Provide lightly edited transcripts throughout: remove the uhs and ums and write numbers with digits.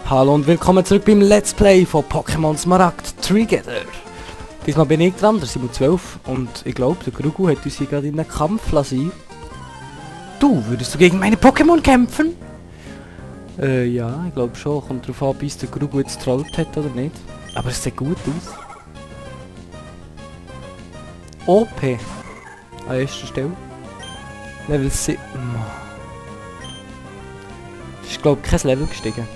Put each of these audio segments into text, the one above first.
Hallo und willkommen zurück beim Let's Play von Pokémon Smaragd Together. Diesmal bin ich dran, der Simon 12 und ich glaube, der Grugu hat uns hier gerade in einem Kampf lassen. Du, würdest du gegen meine Pokémon kämpfen? Ja, ich glaube schon. Kommt darauf an, bis der Grugu jetzt trollt hat oder nicht. Aber es sieht gut aus. OP. An erster Stelle. Level 7. Das ist glaube ich kein Level gestiegen.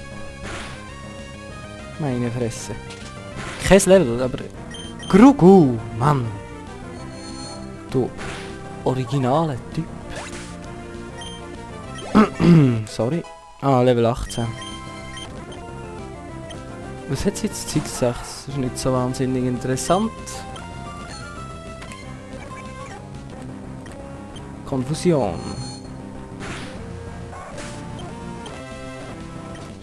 Meine Fresse. Kein Level, aber... Grugu, Mann. Du originale Typ. Sorry. Ah, Level 18. Was hat jetzt Zeit 6? Das ist nicht so wahnsinnig interessant. Konfusion.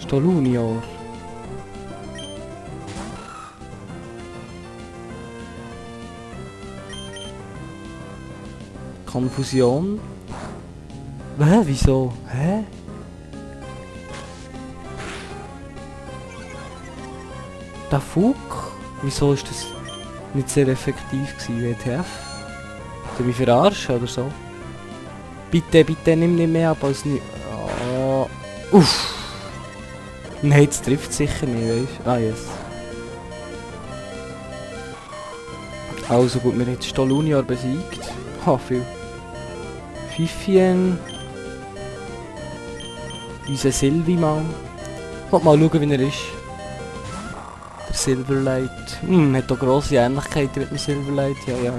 Stolunior. Konfusion. Hä? Wieso? Hä? Der Fug? Wieso ist das nicht sehr effektiv gewesen, WTF? Soll ich mich verarschen oder so? Bitte, bitte nimm nicht mehr ab als nicht... Oh. Uff. Nein, jetzt trifft sicher nicht, weißt du? Ah, yes. Also gut, wir haben jetzt Stolunior besiegt. Ha, viel. Fifien. Unser Silviman. Mal schauen, wie er ist. Der Silverlight. Hat auch grosse Ähnlichkeiten mit dem Silverlight, ja, ja.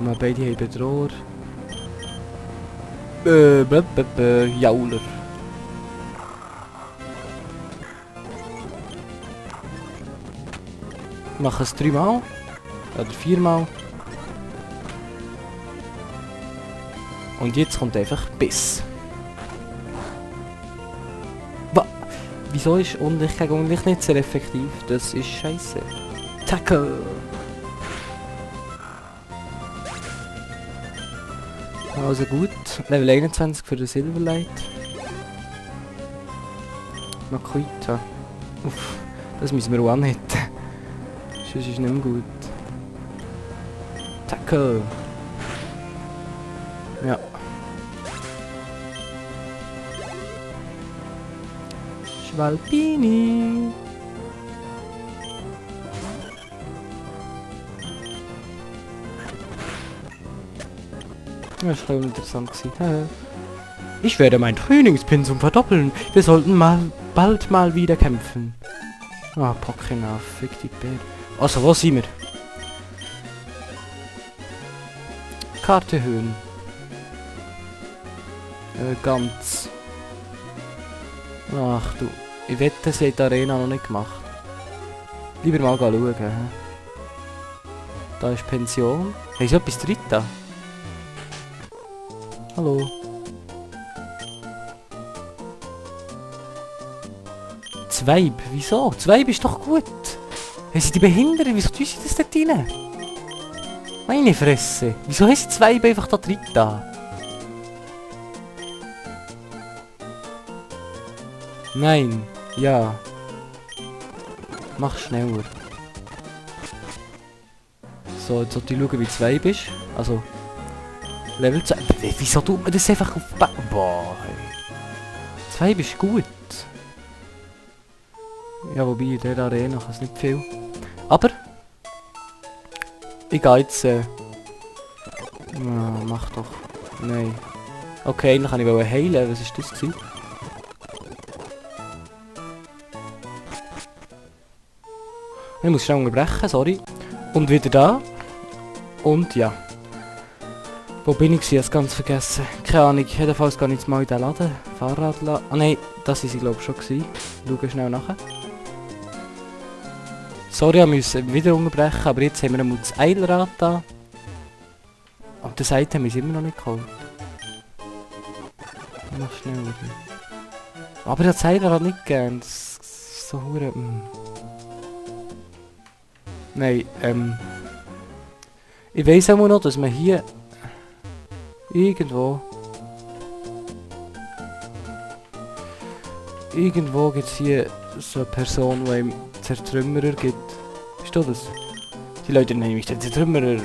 Und beide haben Bedroher. Jauler. Ich mache es 3 Mal. Oder 4 Mal. Und jetzt kommt einfach Biss. Wieso ist Unlicht gegen Unlicht nicht sehr effektiv? Das ist scheiße. Tackle! Also gut. Level 21 für den Silverlight. Makuita. Uff, das müssen wir auch anhitten. Sonst ist es nicht mehr gut. Tackle! Ja. Schwalbini. Das war interessant gewesen. Ich werde mein Trainingspensum verdoppeln. Wir sollten bald mal wieder kämpfen. Ah, Pokémon, fick die Bär. Also, wo sind wir? Karte Höhen. Ganz. Ach du, ich wette, sie hat die Arena noch nicht gemacht. Lieber mal schauen. Da ist Pension. Haben sie etwas drin da? Hallo. Zweib, wieso? Zweib ist doch gut. Haben sie die behindert? Wieso tun sie das dort rein? Meine Fresse. Wieso haben sie Zweib einfach da drin da? Nein, ja. Mach schneller. So, jetzt sollte ich schauen, wie 2 bist. Also, Level 2. Wieso tut man das einfach auf... Boah. 2 bist gut. Ja, wobei, in der Arena kann es nicht viel. Aber... Ich gehe jetzt... mach doch. Nein. Okay, eigentlich kann ich heilen. Was ist das gewesen? Ich muss schnell unterbrechen, sorry. Und wieder da. Und ja. Wo bin ich? Ich habe es ganz vergessen. Keine Ahnung. Jedenfalls gehe ich jetzt mal in den Laden. Fahrradladen. Ah nein, das ist sie glaube ich schon gewesen. Schau schnell nachher. Sorry, ich musste wieder unterbrechen, aber jetzt haben wir einmal das Eilrad da. Und das Item ist immer noch nicht geholt. Mach schneller. Aber das Eilrad nicht gern. Das ist so hure. Nein, ich weiss auch noch, dass man hier irgendwo irgendwo gibt es hier so eine Person, die ihm Zertrümmerer gibt. Bist du das? Die Leute nennen mich den Zertrümmerer.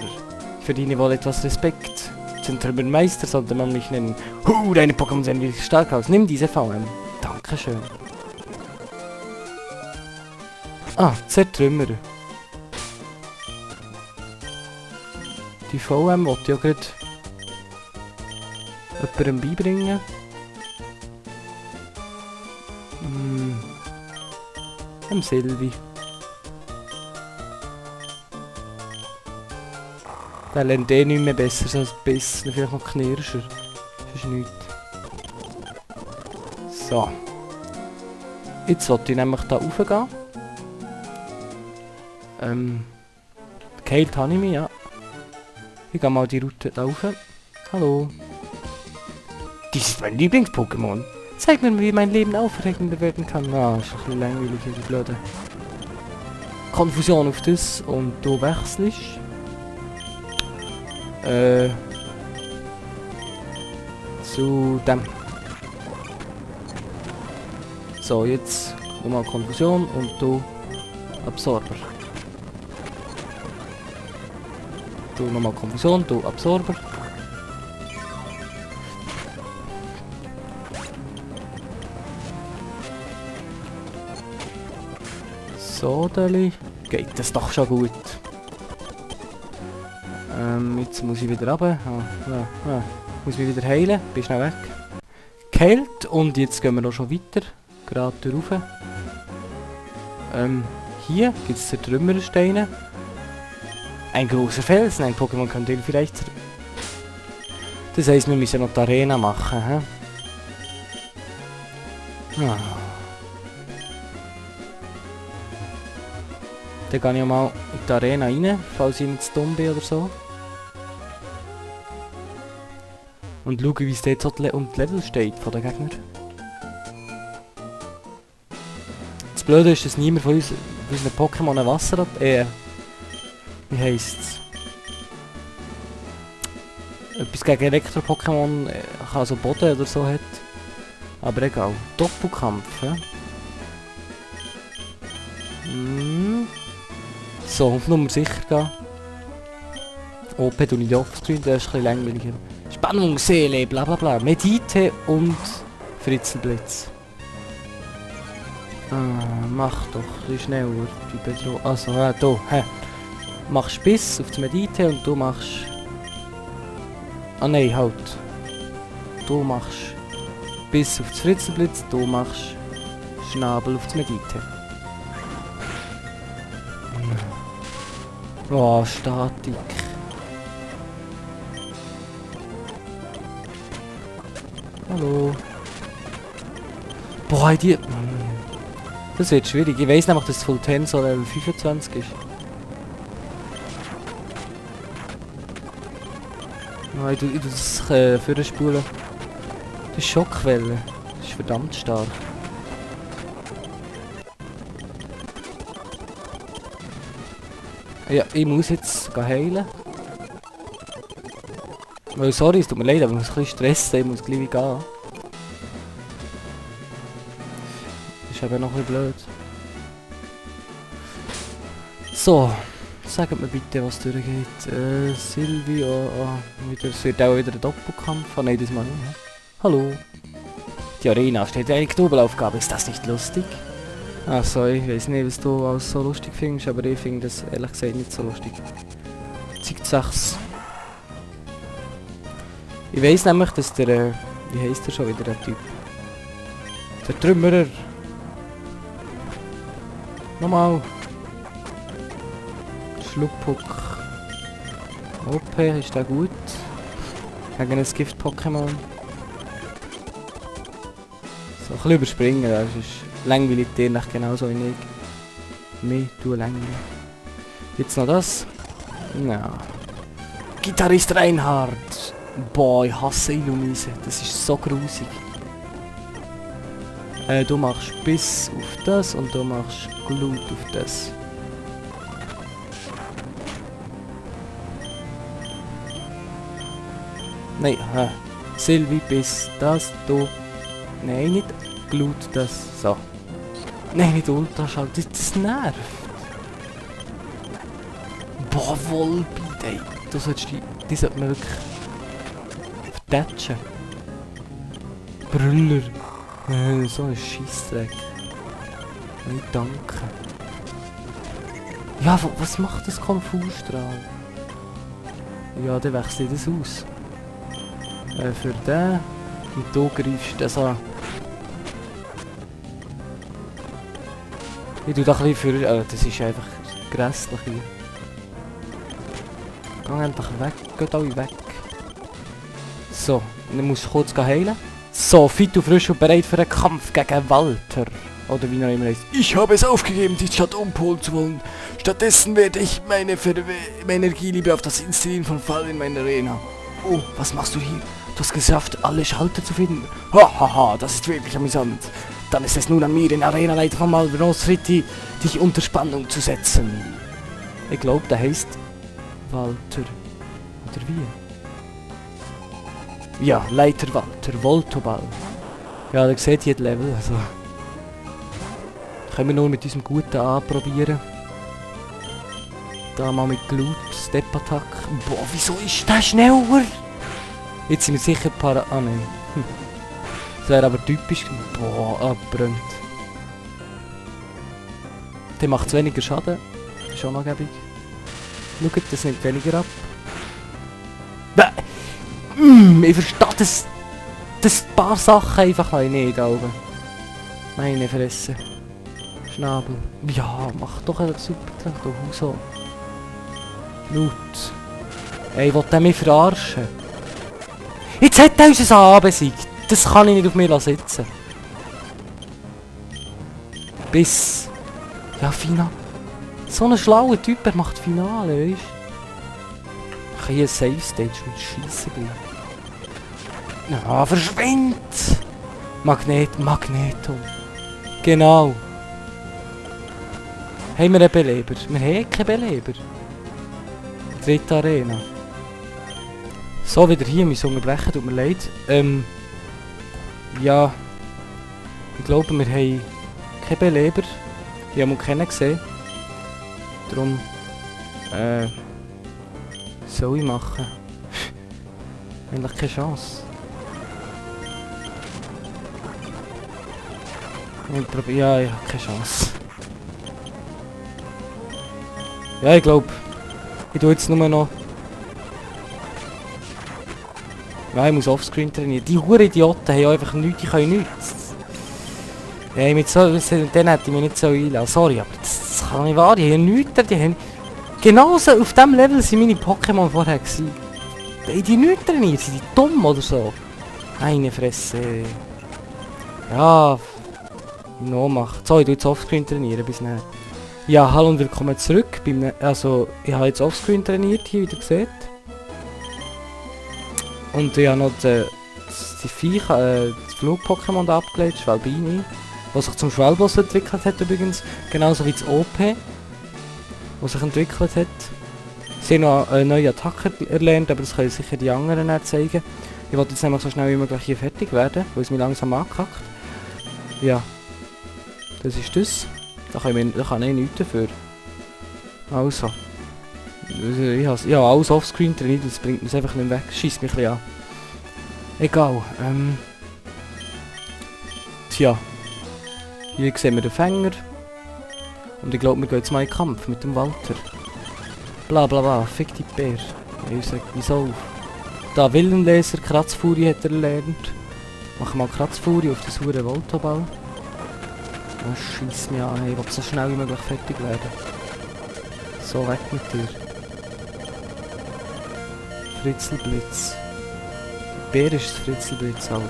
Ich verdiene wohl etwas Respekt. Zertrümmermeister sollte man mich nennen. Deine Pokémon sehen wirklich stark aus. Nimm diese VM. Dankeschön. Ah, Zertrümmerer. Die VM wollte ich auch gerade jemandem beibringen. Silvi. Der lernt eh nicht mehr besser als Biss, vielleicht noch knirscher. Das ist nichts. So. Jetzt wollte ich nämlich da raufgehen. Geheilt habe ich mich, ja. Ich gehe mal die Route da rauf. Hallo. Dies ist mein Lieblings-Pokémon. Zeig mir, wie mein Leben aufregender werden kann. Ah, ist ein bisschen langweilig hier, die blöde. Konfusion auf das und du wechselst. Zu dem. So, jetzt nochmal Konfusion und du Absorber. Du nochmal Konfusion, du Absorber. So, Deli. Geht das doch schon gut. Jetzt muss ich wieder runter. Muss mich wieder heilen. Bin schnell weg. Geheilt. Und jetzt gehen wir noch schon weiter. Gerade rauf. Hier gibt es Zertrümmersteine. Ein großer Felsen. Ein Pokémon könnte ihn vielleicht... Das heisst, wir müssen noch die Arena machen. Ah. Dann gehe ich mal in die Arena rein, falls ich nicht zu dumm bin oder so. Und schaue, wie es dort so um die Level steht von den Gegnern. Das Blöde ist, dass niemand von unseren Pokémon ein Wasser hat. Wie heisst's? Etwas gegen Elektro-Pokémon, also Boden oder so hat. Aber egal. Doppelkampf, ja? So, auf Nummer sicher gehen. OP tue ich offscreen, das ist ein bisschen langweiliger. Spannung, Seele, bla bla bla. Medite und Fritzenblitz. Mach doch, ein bisschen schneller, die Bedrohung. Also, ja, da, Machst Biss auf das Medite und du machst... Ah nein, halt. Du machst Biss auf das Fritzenblitz, du machst Schnabel auf das Medite. Oh, Statik. Hallo. Boah, die... Das wird schwierig. Ich weiss nämlich, dass Full Tensor Level 25 ist. Oh, ich tu das vorspulen. Das ist Schockwelle. Das ist verdammt stark. Ja, ich muss jetzt heilen. Weil, sorry, es tut mir leid, aber ich muss ein bisschen stressen, ich muss gleich gehen. Das ist eben noch ein bisschen blöd. So, sagt mir bitte, was durchgeht. Silvi, es wird auch wieder ein Doppelkampf. Ah nein, das mal nicht. Hallo. Die Arena steht eine Knobelaufgabe, ist das nicht lustig? Also, ich weiß nicht, was du alles so lustig findest, aber ich finde das ehrlich gesagt nicht so lustig. Zeigt 6. Ich weiss nämlich, dass der, wie heisst der schon wieder, der Typ? Der Trümmerer. Nochmal. Schlupphuck. OP, ist der gut? Gegen ein Gift-Pokémon. So, ein bisschen überspringen, das ist langweilig dir nicht genauso wie ich. Mich tue langweilig. Jetzt noch das. Ja. Gitarrist Reinhard. Boah, ich hasse Illumise. Das ist so grusig. Du machst Biss auf das und du machst Glut auf das. Nein, Silvi, Biss, das, du. Nein, nicht Glut das. So. Nein, nicht Ultraschall, das nervt. Boah, Volbeat, ey. Die sollte man wirklich vertatschen. Brüller. So ein Scheissdreck. Nein, danke. Ja, was macht das Konfusstrahl? Ja, dann wechsle ich das aus. Für den. Und du greifst das an. Ich tue da ein bisschen für... das ist einfach grässlich hier. Geh endlich weg. Geht alle weg. So, dann musst du kurz heilen. So, fit und frisch und bereit für einen Kampf gegen Walter. Oder wie er immer heißt. Ich habe es aufgegeben, die Stadt umpolen zu wollen. Stattdessen werde ich meine Energie lieber auf das Installieren von Fall in meiner Arena. Oh, was machst du hier? Du hast geschafft, alle Schalter zu finden. Hahaha, das ist wirklich amüsant. Dann ist es nun an mir, den Arenaleiter von Malveros Ritti, dich unter Spannung zu setzen. Ich glaube, der heißt Walter. Oder wie? Ja, Leiter Walter, Voltoball. Ja, da seht ihr das Level, also... Können wir nur mit diesem Guten anprobieren. Da mal mit Glut, Step-Attack. Boah, wieso ist der schneller? Jetzt sind wir sicher Ah nein. Das wäre aber typisch. Boah, abbrennt. Der macht weniger Schaden. Das ist auch noch gäbig. Schaut, das nimmt weniger ab. Ich verstehe das paar Sachen einfach nicht, Augen. Meine Fresse. Schnabel. Ja, mach doch einen Supertrank, du Huso. Laut. Ey, will der mich verarschen? Jetzt hat er uns A besiegt. Das kann ich nicht auf mir sitzen. Bis... Ja, Finale. So ein schlauer Typ, er macht Finale, weißt du? Ich kann hier Safe Stage mit Scheiße bleiben. Ja, verschwind! Magneto. Genau. Haben wir einen Beleber? Wir haben keinen Beleber. Dritte Arena. So, wieder hier müssen unterbrechen, tut mir leid. Ja. Ich glaube, wir haben keinen Beleber. Ich habe ihn keinen gesehen. Darum... soll ich machen? Eigentlich keine Chance. Ja, ich habe keine Chance. Ja, ich glaube... Ich tue jetzt nur noch... Ja, ich muss offscreen trainieren. Die huren Idioten haben einfach nichts, die können nichts. Ja, mit so... Den hätte ich mich nicht so einlassen. Sorry, aber das kann nicht wahr. Die haben nichts, die haben... Genauso auf dem Level sind meine Pokémon vorher gewesen. Die haben nichts trainiert, sind die dumm oder so? Meine Fresse. Ja... No macht. So, ich tue jetzt offscreen trainieren bis nachher. Ja, hallo und willkommen zurück. Also, ich habe jetzt offscreen trainiert, hier, wie ihr seht. Und ich habe noch die Viecher, das Flug-Pokémon abgelegt, Schwalbini. Was sich zum Schwalboss entwickelt hat übrigens. Genauso wie das OP. Was sich entwickelt hat. Sie haben noch eine neue Attacke erlernt, aber das können sicher die anderen nicht zeigen. Ich wollte jetzt nämlich so schnell wie möglich hier fertig werden, weil es mich langsam ankackt. Ja. Das ist das. Da kann ich nichts dafür. Also. Ich habe alles offscreen trainiert, das bringt mir einfach nicht weg. Schießt mich ein bisschen an. Egal. Tja. Hier sehen wir den Fänger. Und ich glaube, wir gehen jetzt mal in den Kampf mit dem Walter. Bla bla bla, fick die Bär. Ich sag, wieso auf? Da Willenleser, Kratzfurie hat er erlernt. Machen wir mal Kratzfurie auf das hure Voltoball. Oh, scheiss mich an, ich will so schnell wie möglich fertig werden. So, weg mit dir. Fritzelblitz. Der Bär ist das Fritzelblitz, Alter.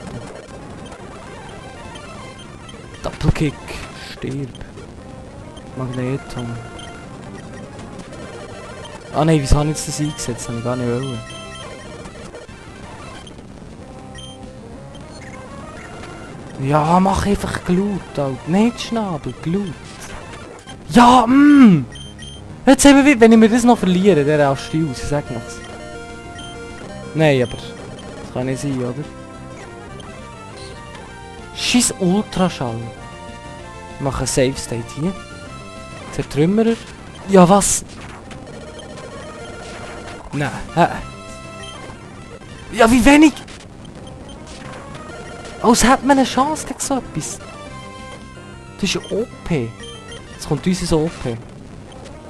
Doppelkick. Stirb. Magneton. Ah nein, wieso habe ich jetzt das eingesetzt? Das habe ich gar nicht wollen. Ja, mach einfach Glut, Alter. Nicht Schnabel, Glut. Ja, Jetzt haben wir, wenn ich mir das noch verliere, der rauscht aus, ich sag nichts. Nein, aber das kann nicht sein, oder? Scheiß Ultraschall. Ich mache einen Save State hier. Zertrümmerer. Ja, was? Nein. Ja, wie wenig? Als hätte man eine Chance gegen so etwas. Das ist OP. Jetzt kommt unser OP.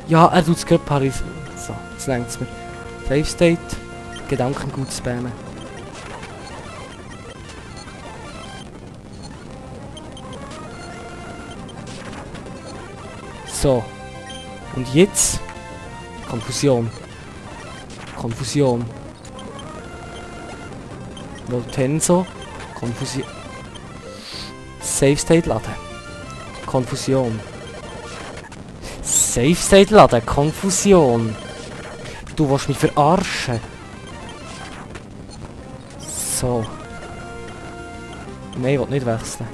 Ja, er tut es gerade Paris. So, jetzt längt es mir. Save State. Gedanken gut spammen. So. Und jetzt. Konfusion. Konfusion. Voltenso. Konfusion. Save State laden. Konfusion. Save State laden. Konfusion. Du willst mich verarschen. So. Nein, ich will nicht wechseln.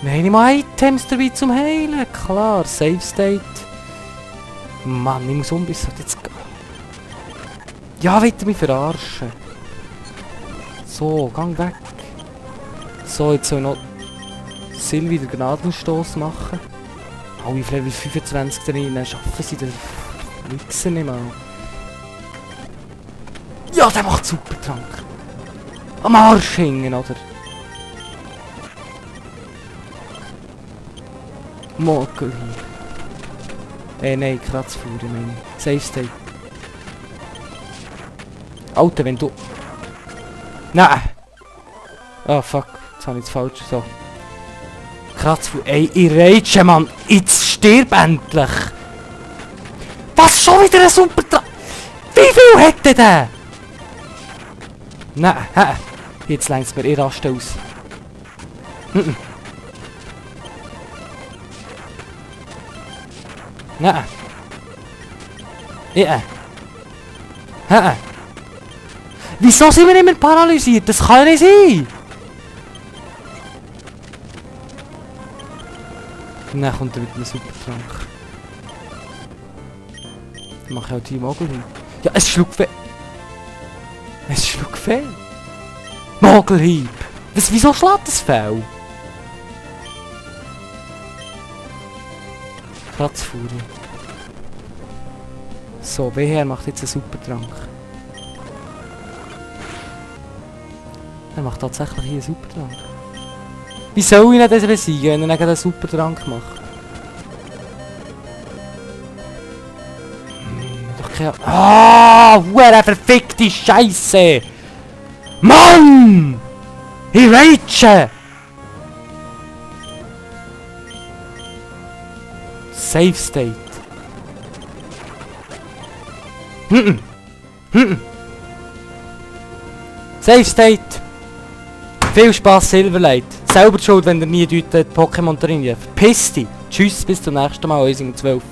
Nein, ich mache Items dabei zum Heilen. Klar, Save State. Mann, ich muss unbedingt jetzt... Ja, will er mich verarschen. So, gang weg. So, jetzt soll ich noch Sylvie den Gnadenstoß machen. Oh, ich Level 25 drin. Schaffen sie den Wichser nicht mal. Ja, der macht super Trank. Am Arsch hängen, oder? Mogel. Nein, Kratzfuhre, meine ich. Safe State. Alter, wenn du... Nein! Oh, fuck. Jetzt habe ich es falsch. So. Kratzfuhre. Ey, ich rage, Mann! Jetzt stirb endlich! Was? Schon wieder ein super Trank? Wie viel hätte der? Nein, jetzt längt es mir eh rasch aus. Nein. Ja. Wieso sind wir immer paralysiert? Das kann nicht sein! Dann kommt er mit einem Supertrank. Dann mache ich auch die Mogel hin. Ja, es schlug fehl. Es schlug fehl. Mogelhieb! Wieso schlägt das fehl? Kratzfuhre. So, BHR macht jetzt einen Supertrank. Er macht tatsächlich hier einen Supertrank. Wie soll ich ihn das besiegen, wenn er einen Supertrank macht? Doch keine... Ah, hure verfickte Scheiße! Mann! Ich rage! Save State. Save State. Viel Spaß, Silverlight. Selber schuld, wenn ihr nie dort Pokémon trainiert. Verpiss dich. Tschüss, bis zum nächsten Mal, 12.